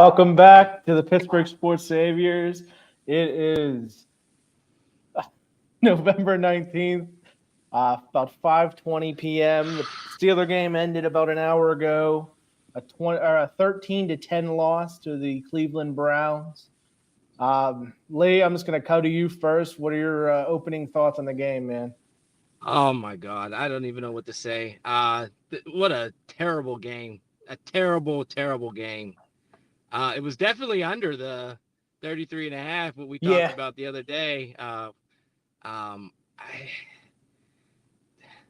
Welcome back to the Pittsburgh Sports Saviors. It is November 19th, about 5:20 p.m. The Steeler game ended about an hour ago. A 13-10 loss to the Cleveland Browns. Lee, I'm just going to come to you first. What are your opening thoughts on the game, man? Oh my God, I don't even know what to say. What a terrible game. A terrible, terrible game. It was definitely under the 33.5, what we talked about the other day.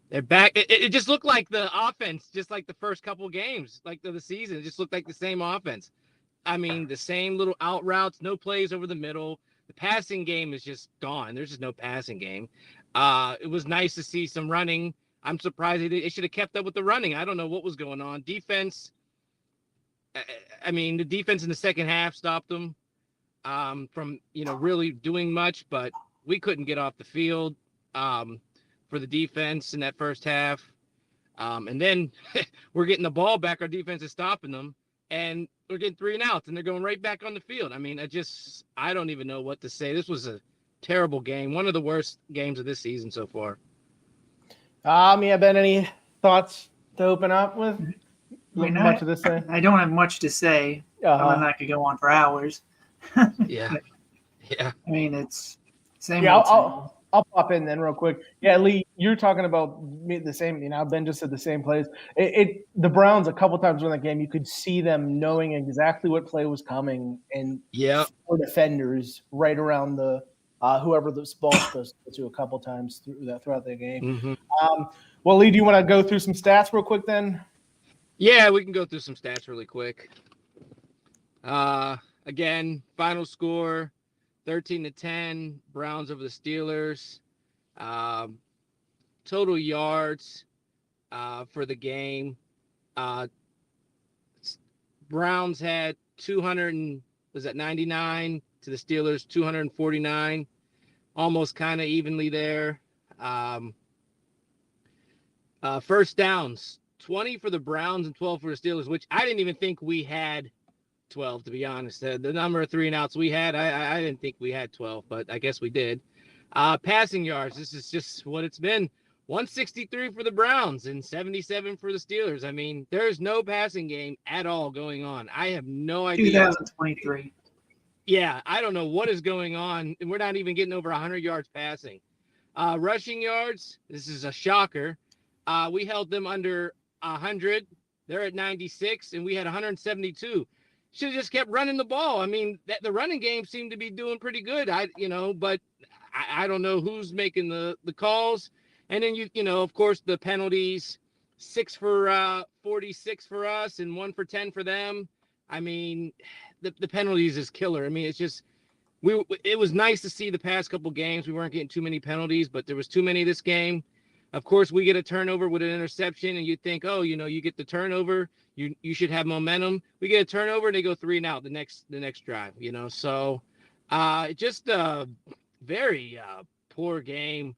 They're back. It just looked like the offense, just like the first couple games, like the season. It just looked like the same offense. I mean, the same little out routes, no plays over the middle. The passing game is just gone. There's just no passing game. It was nice to see some running. I'm surprised they should have kept up with the running. I don't know what was going on. Defense. I mean, the defense in the second half stopped them from, really doing much, but we couldn't get off the field for the defense in that first half. And then we're getting the ball back. Our defense is stopping them, and we're getting 3 and outs, and they're going right back on the field. I mean, I don't even know what to say. This was a terrible game. One of the worst games of this season so far. Yeah, Ben, any thoughts to open up with? Much to say? I don't have much to say. I could go on for hours. Yeah. Yeah. I mean, it's same. Yeah, I'll pop in then real quick. Yeah, Lee, you're talking about the same. Ben just said the same plays. The Browns a couple times during the game, you could see them knowing exactly what play was coming, and four defenders right around the whoever the ball's supposed to go to a couple times throughout the game. Mm-hmm. Well, Lee, do you want to go through some stats real quick then? Yeah, we can go through some stats really quick. Again, final score 13-10, Browns over the Steelers. Total yards for the game. Browns had 99 to the Steelers 249, almost kind of evenly there. First downs, 20 for the Browns and 12 for the Steelers, which I didn't even think we had 12, to be honest. The number of 3 and outs we had, I didn't think we had 12, but I guess we did. Passing yards, this is just what it's been. 163 for the Browns and 77 for the Steelers. I mean, there's no passing game at all going on. I have no idea. 2023. Yeah, I don't know what is going on. We're not even getting over 100 yards passing. Rushing yards, this is a shocker. We held them under 100. They're at 96, and we had 172. Should have just kept running the ball. I mean, the running game seemed to be doing pretty good. But I don't know who's making the calls. And then of course, the penalties, 6 for 46 for us and 1 for 10 for them. I mean, the penalties is killer. I mean, it's just it was nice to see the past couple games. We weren't getting too many penalties, but there was too many this game. Of course, we get a turnover with an interception, and you think, you get the turnover, you should have momentum. We get a turnover, and they go 3 and out the next drive. So just a very poor game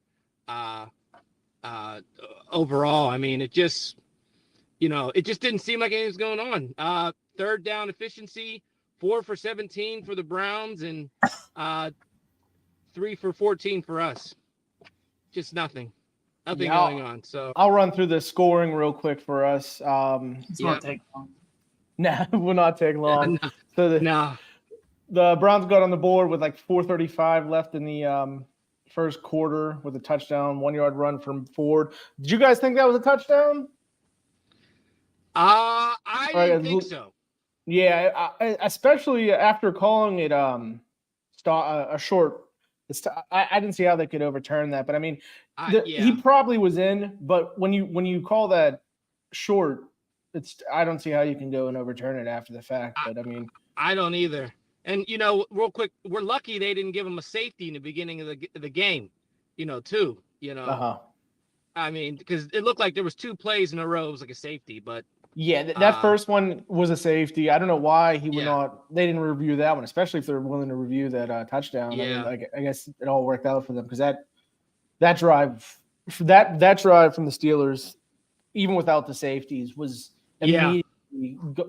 overall. I mean, it just didn't seem like anything was going on. Third down efficiency, 4 for 17 for the Browns, and 3 for 14 for us. Just nothing going on. So I'll run through the scoring real quick for us. It's not take long. No, it will not take long. No. So the Browns got on the board with like 4:35 left in the first quarter with a touchdown, 1-yard run from Ford. Did you guys think that was a touchdown? I didn't think so. Yeah, especially after calling it a short. I didn't see how they could overturn that, but I mean, he probably was in. But when you call that short, I don't see how you can go and overturn it after the fact. But I mean, I don't either. And real quick, we're lucky they didn't give him a safety in the beginning of the game. Too. I mean, because it looked like there was 2 plays in a row. It was like a safety, but. Yeah, that first one was a safety. I don't know why he would not. They didn't review that one, especially if they're willing to review that touchdown. Yeah. I mean, I guess it all worked out for them because that drive from the Steelers, even without the safeties, was immediately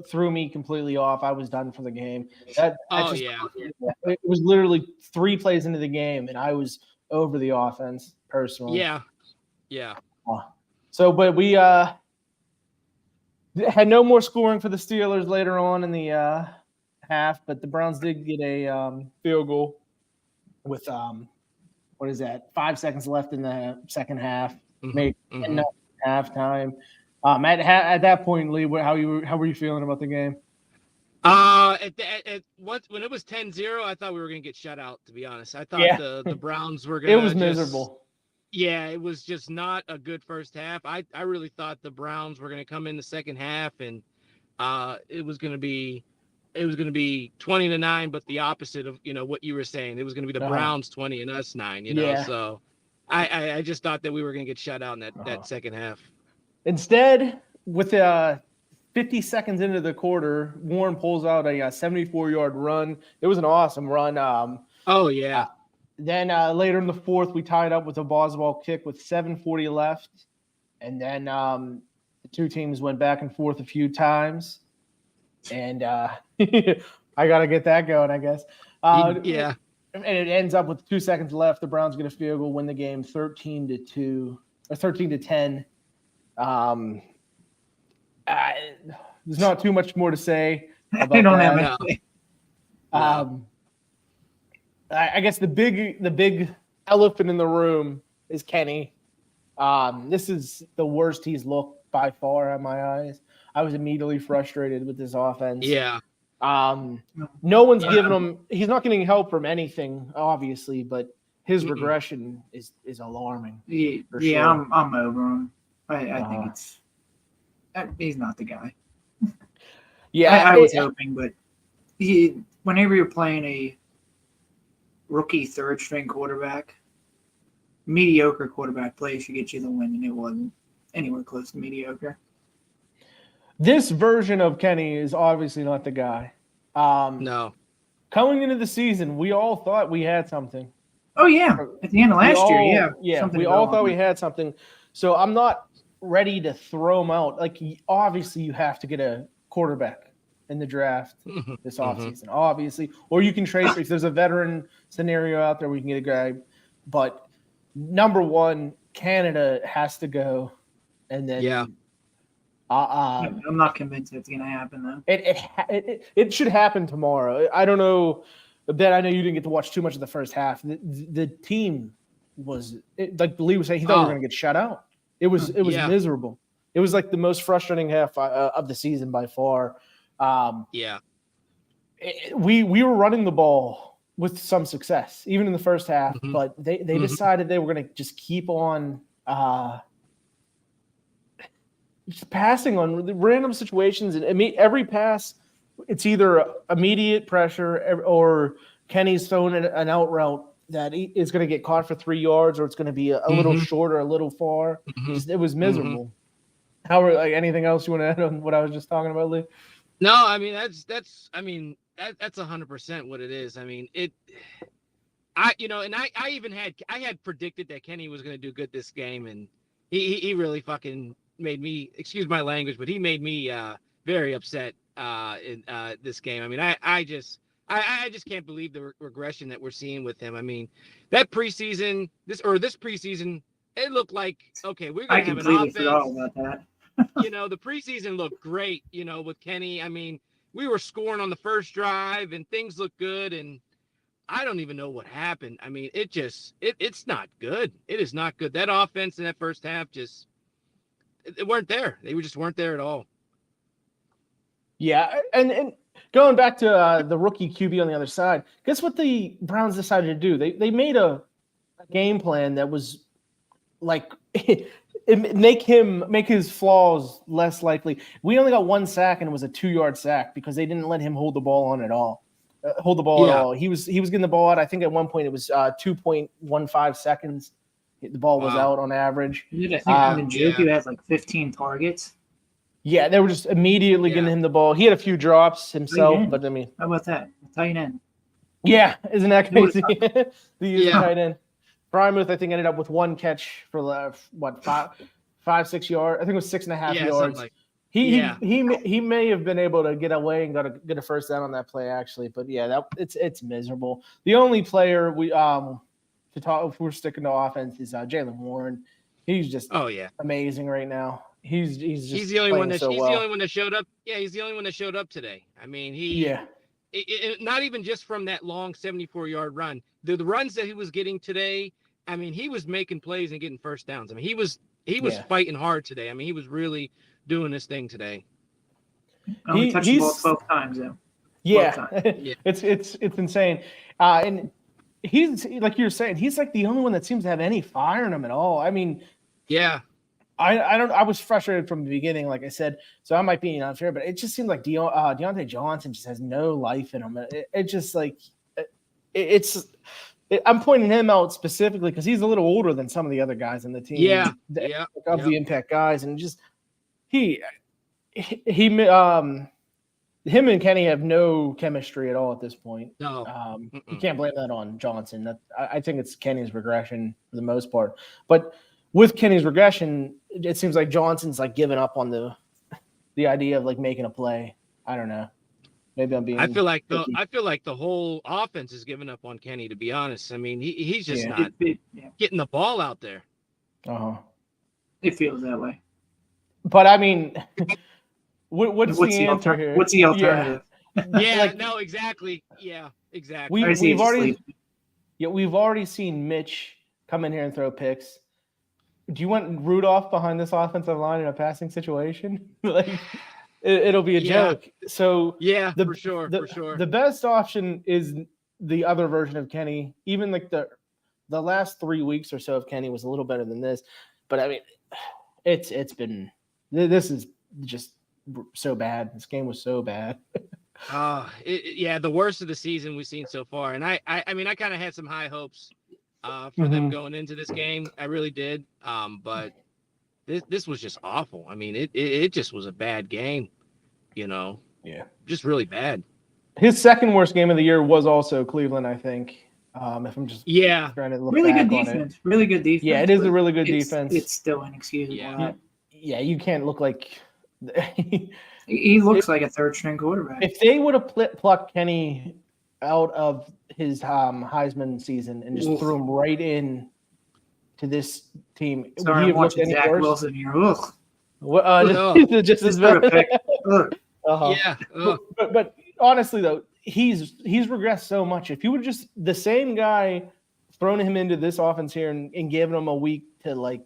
threw me completely off. I was done for the game. It was literally 3 plays into the game, and I was over the offense personally. Yeah. So, but we had no more scoring for the Steelers later on in the half, but the Browns did get a field goal with 5 seconds left in the second half. Made halftime. At that point, Lee, how were you feeling about the game? When it was 10-0, I thought we were going to get shut out, to be honest. I thought the Browns were going to. It was miserable. Yeah, it was just not a good first half. I really thought the Browns were going to come in the second half, and it was going to be 20-9, but the opposite of what you were saying. It was going to be the Browns 20 and us 9. So I just thought that we were going to get shut out in that second half. Instead, with 50 seconds into the quarter, Warren pulls out a 74-yard run. It was an awesome run. Then later in the fourth, we tied up with a Boswell kick with 7:40 left. And then the two teams went back and forth a few times. And I got to get that going, I guess. And it ends up with 2 seconds left. The Browns get a field goal, win the game 13-2 or 13-10. There's not too much more to say about that. I guess the big elephant in the room is Kenny. This is the worst he's looked by far in my eyes. I was immediately frustrated with this offense. Yeah. No one's giving him. He's not getting help from anything, obviously, but his regression is alarming. Sure. I'm over him. I think he's not the guy. I was hoping, but whenever you're playing a rookie third string quarterback, mediocre quarterback play should get you the win, and it wasn't anywhere close to mediocre. This version of Kenny is obviously not the guy. No. Coming into the season, we all thought we had something. Oh, yeah. At the end of last year, we all thought we had something. So I'm not ready to throw him out. Like, obviously, you have to get a quarterback in the draft this offseason, obviously. Or you can trade if there's a veteran scenario out there where you can get a guy. But number one, Canada has to go. And then I'm not convinced it's going to happen, though. It should happen tomorrow. I don't know. Ben, I know you didn't get to watch too much of the first half. The team was like Lee was saying, he thought we were going to get shut out. It was miserable. It was like the most frustrating half of the season by far. We were running the ball with some success, even in the first half, but they decided they were going to just keep on just passing on the random situations. And every pass, it's either immediate pressure or Kenny's throwing an out route that is going to get caught for 3 yards, or it's going to be a little short or a little far. It was miserable. Anything else you want to add on what I was just talking about, Lee? No, I mean that's 100% what it is. I mean I had predicted that Kenny was going to do good this game, and he really fucking made me, excuse my language, but he made me very upset in this game. I mean, I just can't believe the regression that we're seeing with him. I mean, that preseason, this preseason, it looked like, okay, we're going to have an offense. Forgot about that. The preseason looked great, with Kenny. I mean, we were scoring on the first drive and things looked good, and I don't even know what happened. I mean, it's not good. It is not good. That offense in that first half they weren't there. They just weren't there at all. Yeah, and going back to the rookie QB on the other side, guess what the Browns decided to do? They made a game plan that was like make his flaws less likely. We only got 1 sack, and it was a 2-yard sack because they didn't let him hold the ball on at all. At all. He was getting the ball out. I think at one point it was 2.15 seconds. The ball was out on average. Njoku has like 15 targets. Yeah, they were just immediately getting him the ball. He had a few drops himself, but I mean, how about that? Tight end. Yeah, isn't that crazy? The tight end. Frymuth, I think, ended up with 1 catch for 5, 6 yards. I think it was 6.5 yards. He may have been able to get away and get a first down on that play actually, but yeah, it's miserable. The only player we to talk if we're sticking to offense is Jalen Warren. He's just amazing right now. He's the only one that so he's well. the only one that showed up. Yeah, he's the only one that showed up today. I mean, not even just from that long 74-yard run. The runs that he was getting today, I mean, he was making plays and getting first downs. I mean, he was fighting hard today. I mean, he was really doing this thing today. Only touched the ball 12 times though. Yeah. It's insane. And he's like you're saying, he's like the only one that seems to have any fire in him at all. I mean, yeah. I was frustrated from the beginning, like I said, so I might be unfair, but it just seemed like Deontay Johnson just has no life in him. It just like I'm pointing him out specifically because he's a little older than some of the other guys in the team. The impact guys, and just him and Kenny have no chemistry at all at this point. No, you can't blame that on Johnson. I think it's Kenny's regression for the most part. But with Kenny's regression, it seems like Johnson's like giving up on the idea of like making a play. I don't know. Maybe I'm being. I feel like the whole offense is giving up on Kenny. To be honest, I mean he's just not getting the ball out there. It feels that way. But I mean. What's the answer here? What's the alternative? Yeah, no, exactly. Yeah, exactly. We've already seen Mitch come in here and throw picks. Do you want Rudolph behind this offensive line in a passing situation? Like it'll be a joke. So for sure. The best option is the other version of Kenny. Even like the last 3 weeks or so of Kenny was a little better than this. But I mean, this is just so bad. This game was so bad. The worst of the season we've seen so far. And I mean, I kind of had some high hopes for them going into this game. I really did. But this was just awful. I mean, it just was a bad game, just really bad. His second worst game of the year was also Cleveland, I think. If I'm just trying to look really back good defense. Really good defense. Yeah, it is a really good defense. It's still inexcusable. Yeah, you can't look like he looks like a third string quarterback. If they would have plucked Kenny out of his Heisman season and just threw him right in to this team, sorry, I'm watching Zach Wilson here. Just as bad. But honestly though, he's regressed so much. If you would just the same guy thrown him into this offense here and given him a week to like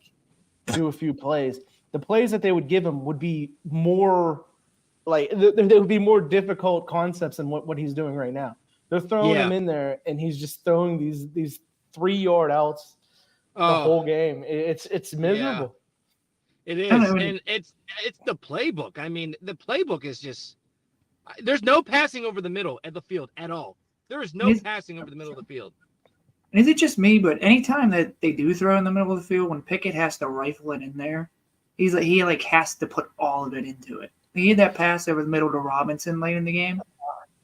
do a few plays. The plays that they would give him would be more like there would be more difficult concepts than what he's doing right now. They're throwing him in there, and he's just throwing these 3-yard outs the whole game. It's miserable. It is, and it's the playbook. I mean, the playbook is just there's no passing over the middle of the field at all. There is no passing over the middle of the field. And is it just me? But anytime that they do throw in the middle of the field, when Pickett has to rifle it in there. He has to put all of it into it. He had that pass over the middle to Robinson late in the game.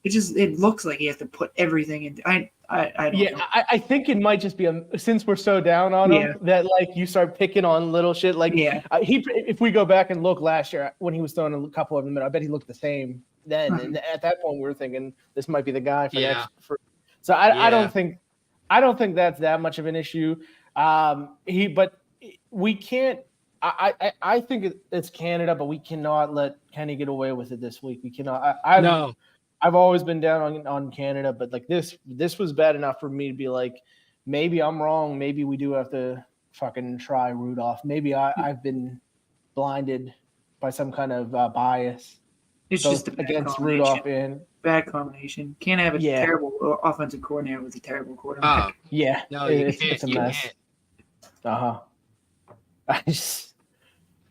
It looks like he has to put everything into. I don't know. I think it might just be since we're so down on him that like you start picking on little shit. Like if we go back and look last year when he was throwing a couple of them, I bet he looked the same then. And at that point we were thinking this might be the guy for next. So I don't think that's that much of an issue. But we can't. I think it's Canada, but we cannot let Kenny get away with it this week. We cannot. I've always been down on Canada, but like this was bad enough for me to be like, maybe I'm wrong. Maybe we do have to fucking try Rudolph. Maybe I've been blinded by some kind of bias. It's just against Rudolph and bad combination. Can't have a terrible offensive coordinator with a terrible quarterback. It's a mess.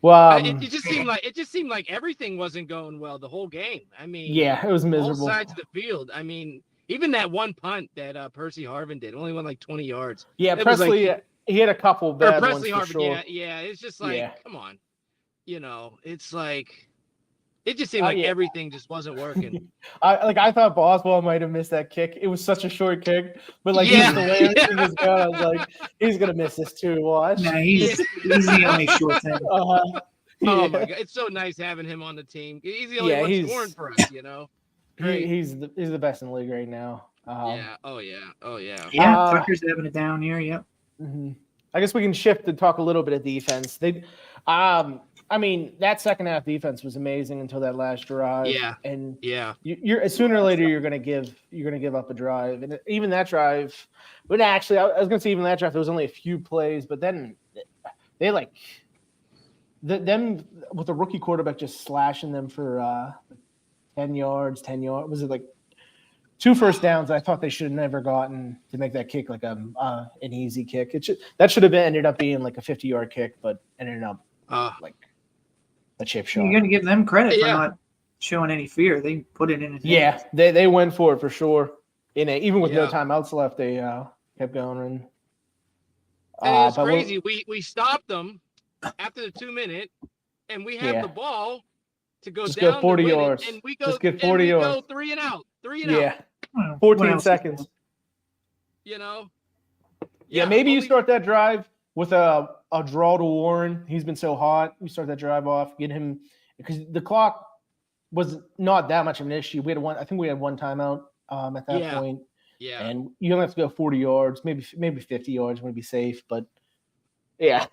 It just seemed like everything wasn't going well the whole game. I mean, it was miserable. All sides of the field. I mean, even that one punt that Percy Harvin did only went like 20 yards. Yeah, Presley, he had a couple bad ones Presley Harvin, for sure. It's just like, come on, it's like it just seemed like everything just wasn't working. I thought Boswell might have missed that kick. It was such a short kick, but like just the way everything was going, I was like, he's gonna miss this too. Watch. Nah, he's the only short thing. Oh my God, it's so nice having him on the team. He's the only one scoring for us, Great. He's the best in the league right now. Yeah. Oh yeah. Oh yeah. Yeah, Tucker's having a down year. Yep. Mm-hmm. I guess we can shift to talk a little bit of defense. I mean, that second half defense was amazing until that last drive. Yeah. And yeah, you're sooner or later you're gonna give up a drive, and even that drive. But actually, I was gonna say even that drive there was only a few plays, but then they them with the rookie quarterback just slashing them for 10 yards. Was it like 2 first downs? I thought they should have never gotten to make that kick like an easy kick. That should have ended up being like a 50-yard kick, but ended up like a chip shot. You're gonna give them credit for not showing any fear. They put it in his hands. They went for it for sure. Even with no timeouts left, they kept going. And it's crazy. We stopped them after the 2-minute, and we have the ball to go down go 40 yards, and we go just get 40 yards. Go 3 and out. 3 and out. Well, 14 seconds. Maybe you start that drive with a draw to Warren. He's been so hot. You start that drive off, get him because the clock was not that much of an issue. I think we had one timeout at that point. Yeah. And you don't have to go 40 yards, maybe 50 yards would be safe. But yeah.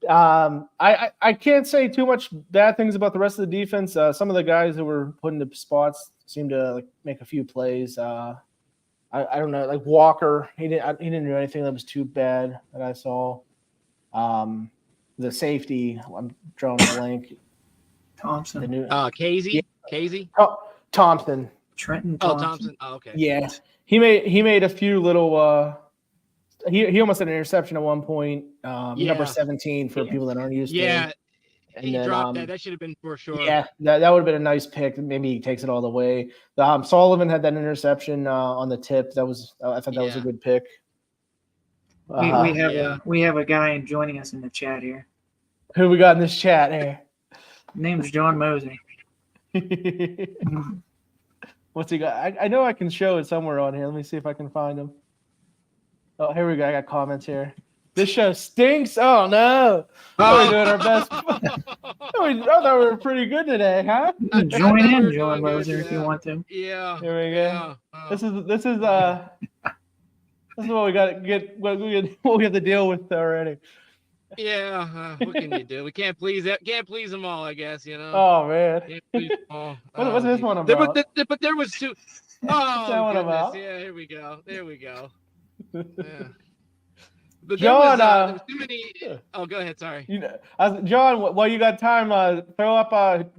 I can't say too much bad things about the rest of the defense. Some of the guys who were put into spots seemed to make a few plays. I don't know, like Walker. He didn't do anything that was too bad that I saw. The safety, I'm drawing a blank. Thompson. Casey. Casey. Thompson. Trenton Thompson. Thompson. Oh, okay. Yeah, he made a few little. He almost had an interception at one point. Number 17 for people that aren't used to it. And he dropped that. That should have been for sure. Yeah, that would have been a nice pick. Maybe he takes it all the way. Sullivan had that interception on the tip. I thought that was a good pick. We have a guy joining us in the chat here. Who we got in this chat here? Name's John Mosey. What's he got? I know I can show it somewhere on here. Let me see if I can find him. Oh, here we go. I got comments here. This show stinks. Oh no! We're doing our best. I thought we were pretty good today, huh? Join in, John Moser, if you want to. Yeah. Here we go. This is what we got to get. What we have to deal with already. Yeah. What can you do? We can't please them all, I guess. Oh man. Can't please them all. What's this one about? But there was two. Oh goodness. Yeah. Here we go. Yeah. But John, there was too many. Oh, go ahead. Sorry. John, while you got time, throw up.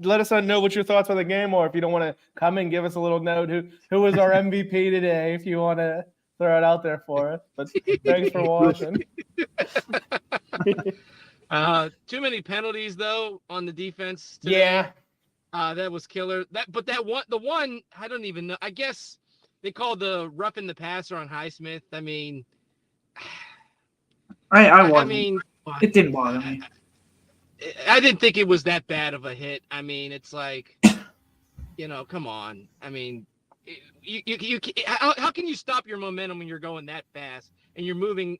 Let us know what your thoughts on the game, or if you don't want to come and give us a little note, who was our MVP today? If you want to throw it out there for us. But thanks for watching. Too many penalties though on the defense today. That was killer. The one I don't even know. I guess they called the roughing the passer on Highsmith. I mean. I mean, it didn't bother me. I didn't think it was that bad of a hit. I mean, it's like, come on. I mean, how can you stop your momentum when you're going that fast and you're moving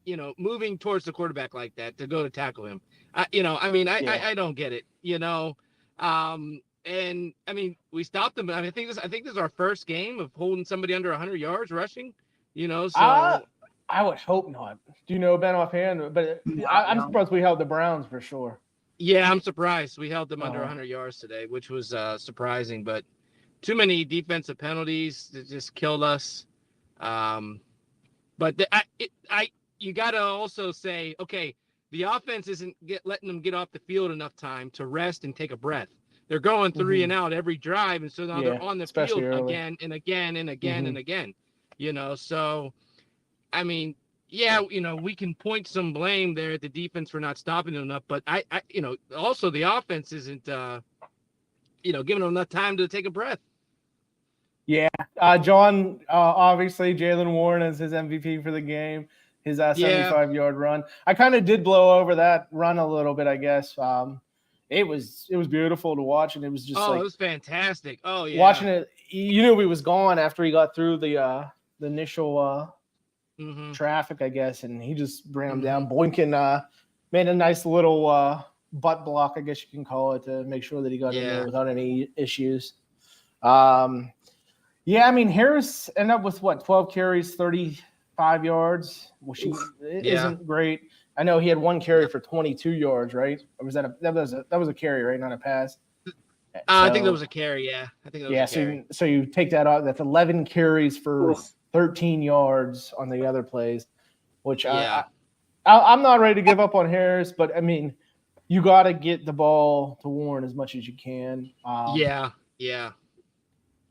towards the quarterback like that to go to tackle him? I don't get it. And I mean, we stopped them. I think this is our first game of holding somebody under 100 yards rushing. So. I would hope not. Do you know Ben offhand? But I'm surprised we held the Browns for sure. Yeah, I'm surprised we held them under 100 yards today, which was surprising. But too many defensive penalties that just killed us. But you got to also say, okay, the offense isn't letting them get off the field enough time to rest and take a breath. They're going 3 and out every drive, and so now they're on the field early. Again and again and again and again. So. I mean, we can point some blame there at the defense for not stopping them enough, but also the offense isn't, giving them enough time to take a breath. Yeah. John, obviously Jaylen Warren is his MVP for the game, his 75-yard run. I kind of did blow over that run a little bit, I guess. It was beautiful to watch, and it was just it was fantastic. Oh yeah. Watching it, you knew he was gone after he got through the initial traffic, I guess, and he just ran him down. Boykin made a nice little butt block, I guess you can call it, to make sure that he got in there without any issues. Yeah, I mean, Harris ended up with 12 carries, 35 yards, which isn't great. I know he had one carry for 22 yards, right? Or was that was a carry, right? Not a pass. I think that was a carry. Yeah, I think that was a carry. So you take that out. That's 11 carries for 13 yards on the other plays, which I'm not ready to give up on Harris, but I mean, you got to get the ball to Warren as much as you can. Yeah.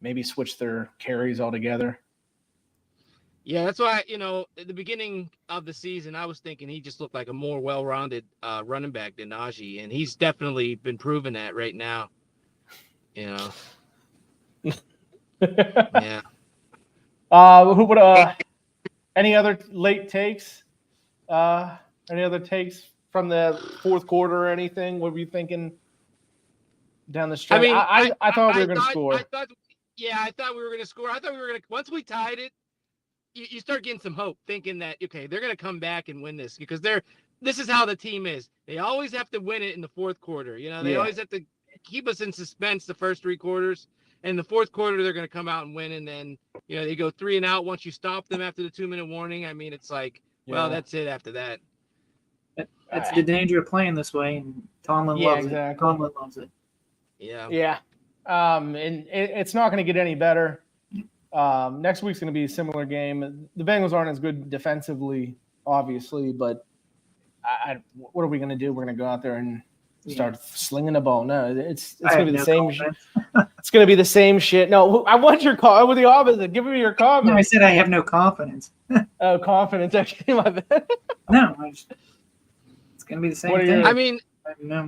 Maybe switch their carries altogether. Yeah, that's why, at the beginning of the season, I was thinking he just looked like a more well-rounded running back than Najee, and he's definitely been proving that right now. Yeah. Any other late takes? Any other takes from the fourth quarter or anything? What were you thinking down the stretch? I mean, I thought we were going to score. I thought we were going to score. I thought we were going to – once we tied it, you start getting some hope, thinking that, okay, they're going to come back and win this because this is how the team is. They always have to win it in the fourth quarter. They always have to keep us in suspense the first three quarters. And the fourth quarter, they're going to come out and win. And then, they go 3 and out once you stop them after the 2-minute warning. I mean, it's like, well, that's it after that. That's the danger of playing this way. And Tomlin loves it. Tomlin loves it. Yeah. And it's not going to get any better. Next week's going to be a similar game. The Bengals aren't as good defensively, obviously, but what are we going to do? We're going to go out there and start slinging the ball. No, it's going to be the same shit. It's going to be the same shit. No, I want your call with the opposite. Give me your comment. No, I said I have no confidence. Oh, confidence. Actually, my bad. No, it's going to be the same thing. I mean,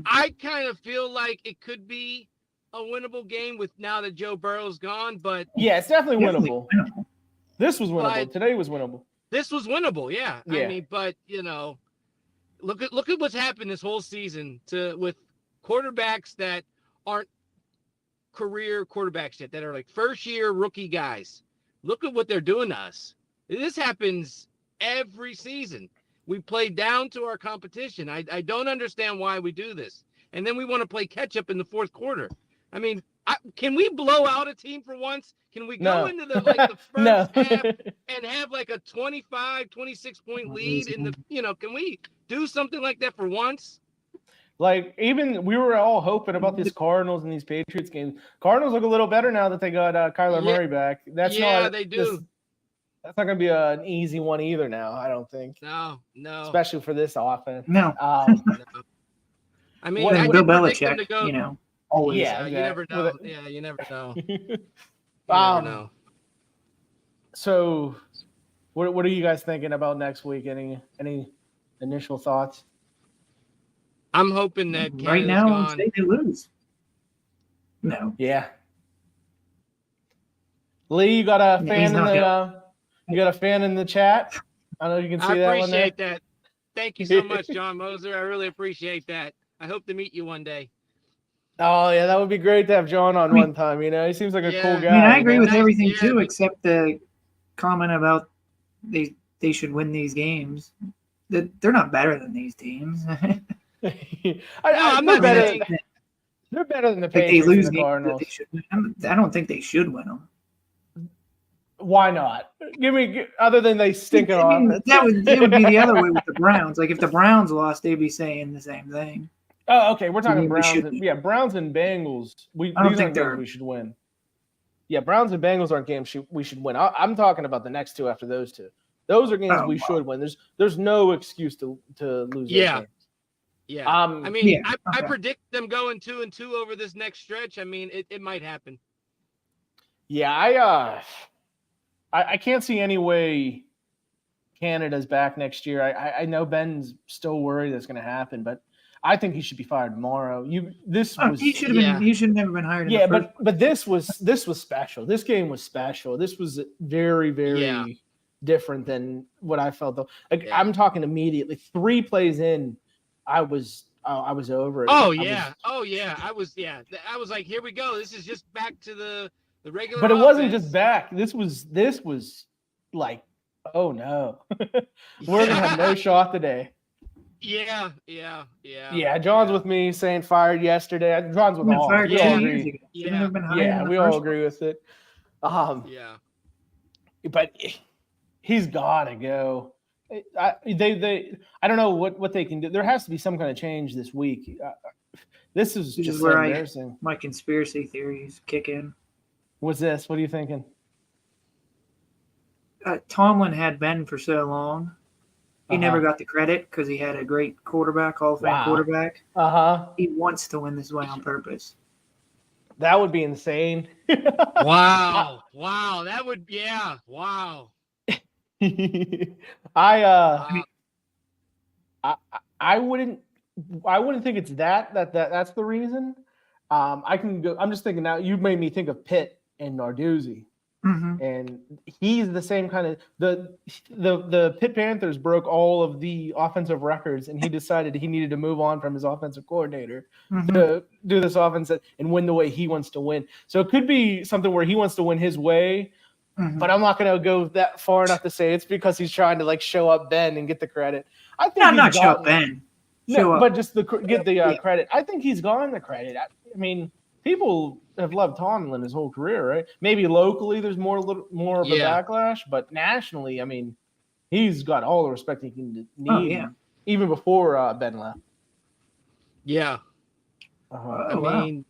I kind of feel like it could be a winnable game with now that Joe Burrow's gone, but yeah, it's definitely winnable. This was winnable. Today was winnable. This was winnable, yeah. I mean, but look at what's happened this whole season with quarterbacks that aren't career quarterbacks yet, that are like first year rookie guys. Look at what they're doing to us. This happens every season. We play down to our competition. I don't understand why we do this. And then we want to play catch up in the fourth quarter. I mean, can we blow out a team for once? Can we go into the first half and have like a 25, 26-point lead in the, can we do something like that for once? Like, even we were all hoping about these Cardinals and these Patriots games. Cardinals look a little better now that they got Kyler Murray back. They do. That's not going to be an easy one either now, I don't think. No. Especially for this offense. No. I mean, Bill Belichick, always. Yeah, exactly. You never know. Yeah, you never know. Never know. So, what are you guys thinking about next week? Any initial thoughts? I'm hoping that Canada's right now gone. They lose. No. Yeah. Lee, you got a fan in the chat. I know you can see that one there. I appreciate that. Thank you so much, John Moser. I really appreciate that. I hope to meet you one day. Oh, yeah, that would be great to have John on one time. He seems like a cool guy. I mean, I agree with everything, too, except the comment about they should win these games. They're not better than these teams. I'm not better. They're better than the Patriots and the Cardinals. I don't think they should win them. Why not? Give me other than they stink it off. It would be the other way with the Browns. Like if the Browns lost, they'd be saying the same thing. Oh, okay. We're talking Browns. Browns and Bengals. I don't think we should win. Yeah, Browns and Bengals aren't games we should win. I'm talking about the next two after those two. Those are games we should win. There's no excuse to lose. Yeah. Those games. Yeah. I mean, I predict them going 2-2 over this next stretch. I mean, it might happen. Yeah, I can't see any way Canada's back next year. I know Ben's still worried that's going to happen, but I think he should be fired tomorrow. He should have been. He should have never been hired. But this was special. This game was special. This was very, very different than what I felt though. I'm talking immediately 3 plays in, I was over it. I was like, here we go. This is just back to the regular. But it wasn't just back. This was like, oh no, we're gonna have no shot today. Yeah. John's with me saying fired yesterday. John's with all. Fired We all 2 years agree. ago. Shouldn't have been hired Yeah, in the we all first agree place. with it. Yeah. But he's got to go. I don't know what they can do. There has to be some kind of change this week. This is just so where embarrassing. My conspiracy theories kick in. What's this? What are you thinking? Tomlin had Ben for so long. He never got the credit because he had a great quarterback, Hall of Fame quarterback. He wants to win this way on purpose. That would be insane. Wow. That would, wow. I wouldn't think it's that's the reason. I can go. I'm just thinking now. You made me think of Pitt and Narduzzi, and he's the same kind of the Pitt Panthers broke all of the offensive records, and he decided he needed to move on from his offensive coordinator to do this offense and win the way he wants to win. So it could be something where he wants to win his way. But I'm not going to go that far enough to say it's because he's trying to show up Ben and get the credit. I think not show up Ben. But just get the credit. I think he's gotten the credit. I mean, people have loved Tomlin his whole career, right? Maybe locally there's more of a backlash, but nationally, I mean, he's got all the respect he can need, even before Ben left. Yeah. I mean,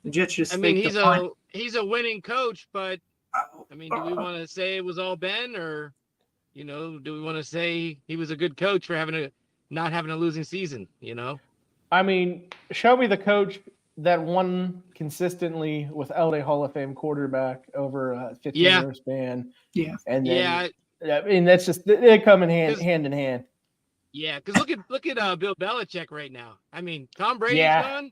the Jets just. He's a winning coach, but. I mean, do we want to say it was all Ben, or, do we want to say he was a good coach for not having a losing season? I mean, show me the coach that won consistently without a Hall of Fame quarterback over a 15-year span. Yeah, and then, I mean, that's just they come in hand in hand. Yeah, because look at Bill Belichick right now. I mean, Tom Brady's gone.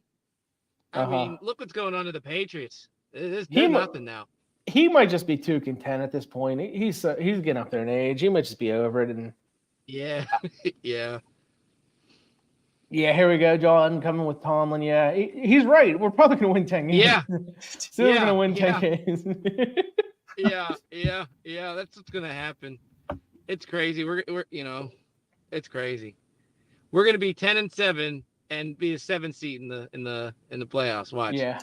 I mean, look what's going on to the Patriots. There's nothing now. He might just be too content at this point. He's getting up there in age. He might just be over it. And yeah. Yeah, here we go, John, coming with Tomlin. Yeah, he's right. We're probably going to win 10 games. Yeah. Still going to win 10 games. Yeah. That's what's going to happen. It's crazy. We're it's crazy. We're going to be 10-7 and be a 7th seed in the playoffs. Watch. Yeah.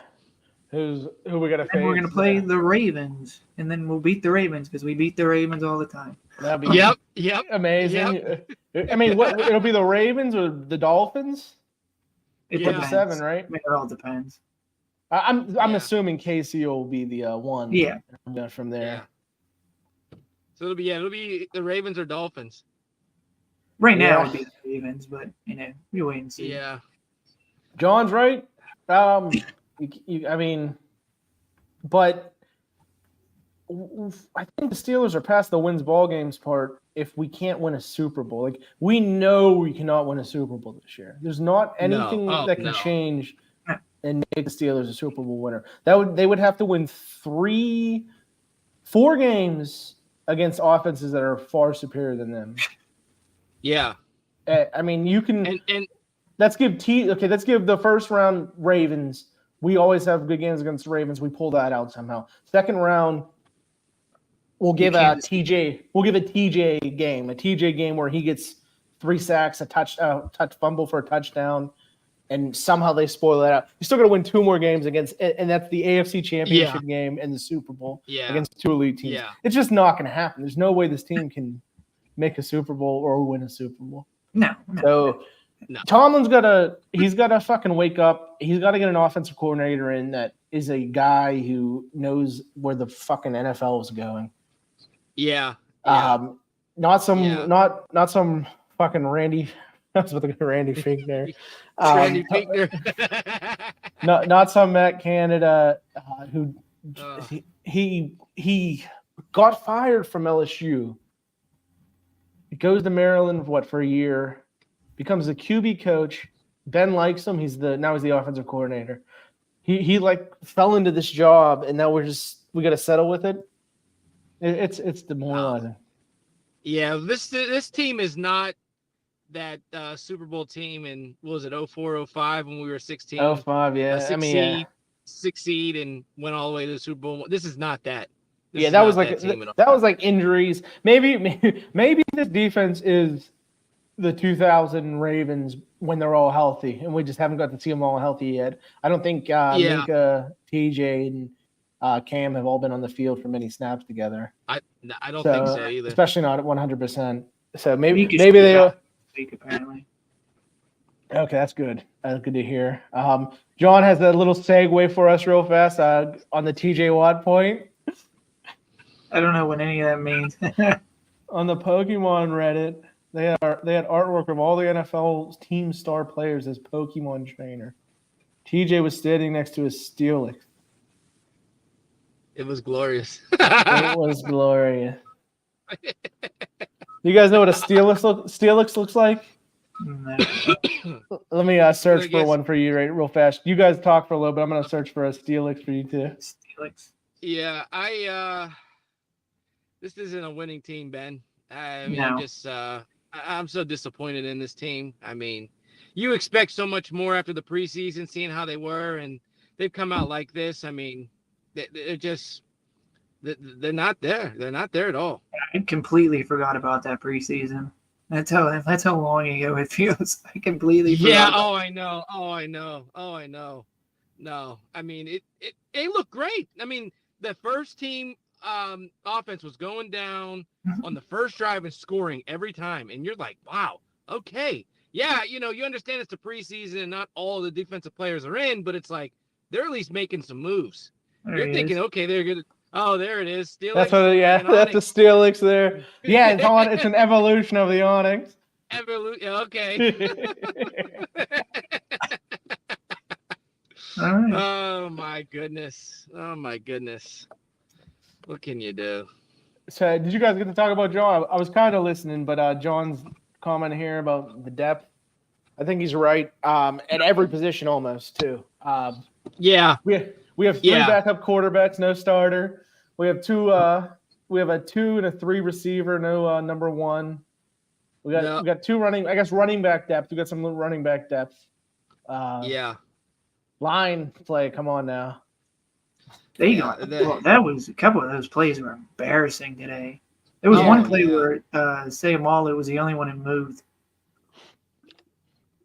Who we got to face? We're going to play the Ravens, and then we'll beat the Ravens because we beat the Ravens all the time. That'd be Yep. Amazing. Yep. I mean, it'll be the Ravens or the Dolphins? It depends. 7, right? I mean, it all depends. I'm assuming KC will be the one. Yeah. From there. Yeah. So it'll be the Ravens or Dolphins. Right now it would be the Ravens, but we wait and see. Yeah. John's right. I mean, but I think the Steelers are past the wins ball games part if we can't win a Super Bowl. We know we cannot win a Super Bowl this year. There's not anything that can change and make the Steelers a Super Bowl winner. They would have to win 4 games against offenses that are far superior than them. Yeah. I mean, you can and let's give the first round Ravens. We always have good games against the Ravens. We pull that out somehow. Second round, we'll give a TJ game where he gets 3 sacks, a touch fumble for a touchdown, and somehow they spoil that out. You're still going to win 2 more games and that's the AFC Championship game and the Super Bowl against 2 elite teams. Yeah. It's just not going to happen. There's no way this team can make a Super Bowl or win a Super Bowl. No. So Tomlin's got to fucking wake up. He's got to get an offensive coordinator in that is a guy who knows where the fucking NFL is going. Yeah. Not some fucking Randy. I was about to go Randy Fink there. Randy Finkner. not some Matt Canada who he got fired from LSU. He goes to Maryland for a year. Becomes a QB coach. Ben likes him. Now he's the offensive coordinator. He fell into this job, and now we got to settle with it. It's demoralizing. Yeah, this team is not that Super Bowl team in, what was it, 04, 05 when we were 16? 05, yeah. 6 seed and went all the way to the Super Bowl. This is not that. That was like injuries. Maybe this defense is the 2000 Ravens when they're all healthy, and we just haven't got to see them all healthy yet. I don't think Minka, TJ, and Cam have all been on the field for many snaps together. I don't think so either. Especially not at 100%. So maybe Mika's they are. Apparently. Okay, that's good. That's good to hear. John has a little segue for us real fast on the TJ Watt point. I don't know what any of that means. On the Pokemon Reddit, they had artwork of all the NFL team star players as Pokemon trainer. TJ was standing next to a Steelix. It was glorious. It was glorious. You guys know what a Steelix looks like? No. Let me search for one for you real fast. You guys talk for a little bit. I'm going to search for a Steelix for you too. Steelix. Yeah, this isn't a winning team, Ben. I mean, No. I'm so disappointed in this team. I mean, you expect so much more after the preseason, seeing how they were, and they've come out like this. I mean, they're just they're not there. They're not there at all. I completely forgot about that preseason. That's how long ago it feels. I completely forgot. Yeah. Oh, I know. No, I mean it looked great. I mean, the first team offense was going down on the first drive and scoring every time, and you're like, wow, okay, yeah, you understand it's the preseason and not all the defensive players are in, but it's like they're at least making some moves. You're thinking, okay, they're good. Oh, there it is. Steelix. That's what. Yeah, that's a Steelix there. Yeah, it's an evolution of the Onyx. Evolution. Okay. All right. Oh my goodness. What can you do? So, did you guys get to talk about John? I was kind of listening, but John's comment here about the depth, I think he's right. At every position almost too. Yeah. We have three backup quarterbacks, no starter. We have we have a 2 and a 3 receiver, no number 1. We got two running back depth. We got some running back depth. Line play, come on now. That was a couple of those plays were embarrassing today. There was one play where Sayamala was the only one who moved.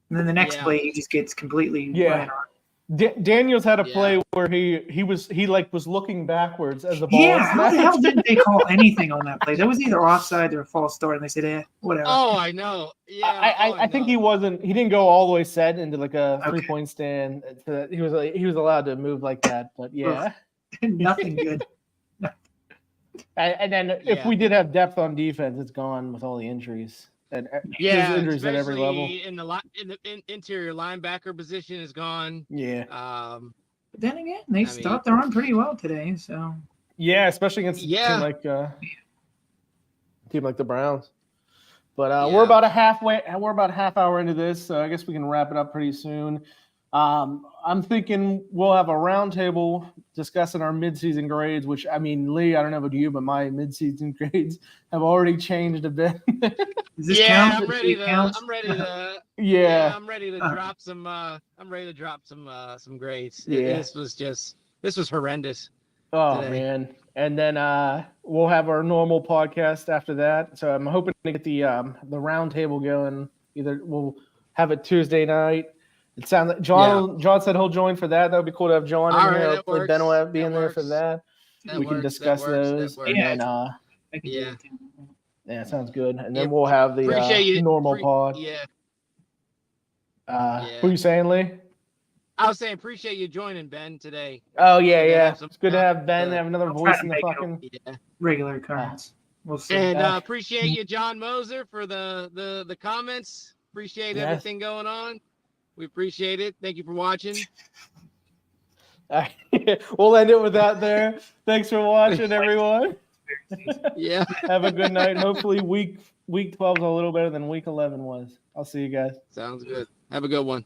And then the next play he just gets completely ran on. Daniels had a play where he was looking backwards as the ball. Yeah, how the hell didn't they call anything on that play? That was either offside or a false start, and they said, whatever. Oh, I know. Yeah, I think he didn't go all the way set into like a 3-point stand. He was allowed to move like that, but yeah, nothing good. And then if we did have depth on defense, it's gone with all the injuries. And there's injuries at every level. In the interior linebacker position is gone. Yeah. But then again, they stopped the run pretty well today. So. Yeah, especially against a team like the Browns. But we're about a half hour into this, so I guess we can wrap it up pretty soon. I'm thinking we'll have a roundtable discussing our midseason grades, which, I mean, Lee, I don't know about you, but my midseason grades have already changed a bit. Does this count? I'm ready to drop some. I'm ready to drop some grades. Yeah. This was horrendous. Oh today. Man. And then we'll have our normal podcast after that. So I'm hoping to get the roundtable going. Either we'll have it Tuesday night. It sounds like John said he'll join for that. That would be cool to have John in here. Hopefully Ben will be in there for that. We can discuss those. And then, sounds good. And then we'll have the normal pod. Yeah. What are you saying, Lee? I was saying, appreciate you joining, Ben, today. Oh, yeah. It's good to have Ben, have another voice in the fucking regular occurrence. We'll see. And appreciate you, John Moser, for the comments. Appreciate everything going on. We appreciate it. Thank you for watching. We'll end it with that there. Thanks for watching, everyone. Yeah. Have a good night. Hopefully week 12 is a little better than week 11 was. I'll see you guys. Sounds good. Have a good one.